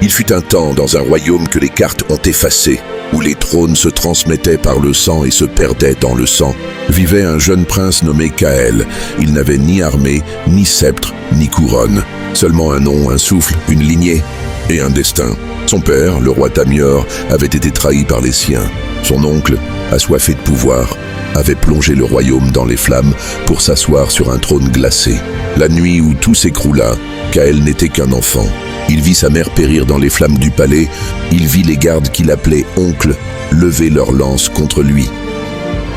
Il fut un temps dans un royaume que les cartes ont effacé, où les trônes se transmettaient par le sang et se perdaient dans le sang, vivait un jeune prince nommé Kaël. Il n'avait ni armée, ni sceptre, ni couronne. Seulement un nom, un souffle, une lignée et un destin. Son père, le roi Tamior, avait été trahi par les siens. Son oncle, assoiffé de pouvoir, avait plongé le royaume dans les flammes pour s'asseoir sur un trône glacé. La nuit où tout s'écroula, Kaël n'était qu'un enfant. Il vit sa mère périr dans les flammes du palais. Il vit les gardes qu'il appelait oncles lever leurs lances contre lui.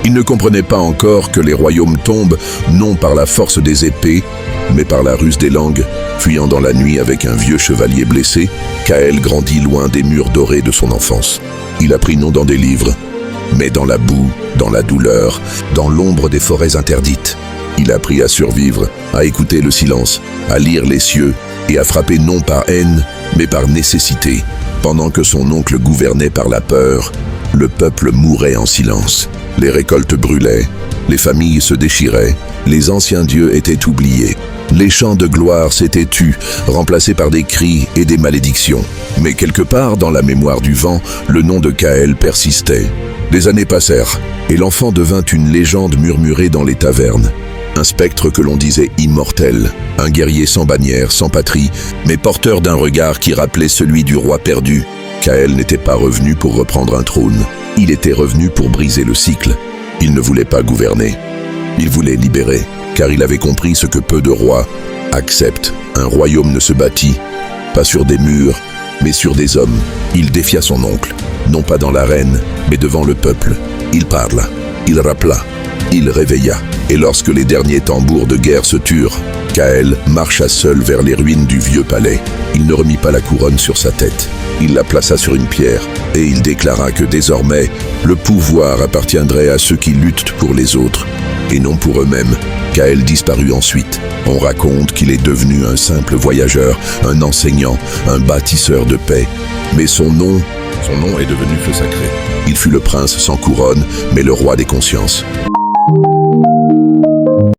Il ne comprenait pas encore que les royaumes tombent non par la force des épées, mais par la ruse des langues. Fuyant dans la nuit avec un vieux chevalier blessé, Kaël grandit loin des murs dorés de son enfance. Il apprit non dans des livres, mais dans la boue, dans la douleur, dans l'ombre des forêts interdites. Il apprit à survivre, à écouter le silence, à lire les cieux et à frapper non par haine, mais par nécessité. Pendant que son oncle gouvernait par la peur, le peuple mourait en silence. Les récoltes brûlaient, les familles se déchiraient, les anciens dieux étaient oubliés. Les chants de gloire s'étaient tus, remplacés par des cris et des malédictions. Mais quelque part dans la mémoire du vent, le nom de Kaël persistait. Les années passèrent, et l'enfant devint une légende murmurée dans les tavernes. Un spectre que l'on disait immortel, un guerrier sans bannière, sans patrie, mais porteur d'un regard qui rappelait celui du roi perdu. Kaël n'était pas revenu pour reprendre un trône. Il était revenu pour briser le cycle. Il ne voulait pas gouverner. Il voulait libérer, car il avait compris ce que peu de rois acceptent. Un royaume ne se bâtit, pas sur des murs, mais sur des hommes. Il défia son oncle, non pas dans l'arène, mais devant le peuple. Il parla, il rappela, il réveilla. Et lorsque les derniers tambours de guerre se turent, Kaël marcha seul vers les ruines du vieux palais. Il ne remit pas la couronne sur sa tête. Il la plaça sur une pierre, et il déclara que désormais, le pouvoir appartiendrait à ceux qui luttent pour les autres, et non pour eux-mêmes. Kaël disparut ensuite. On raconte qu'il est devenu un simple voyageur, un enseignant, un bâtisseur de paix. Mais son nom est devenu feu sacré. Il fut le prince sans couronne, mais le roi des consciences.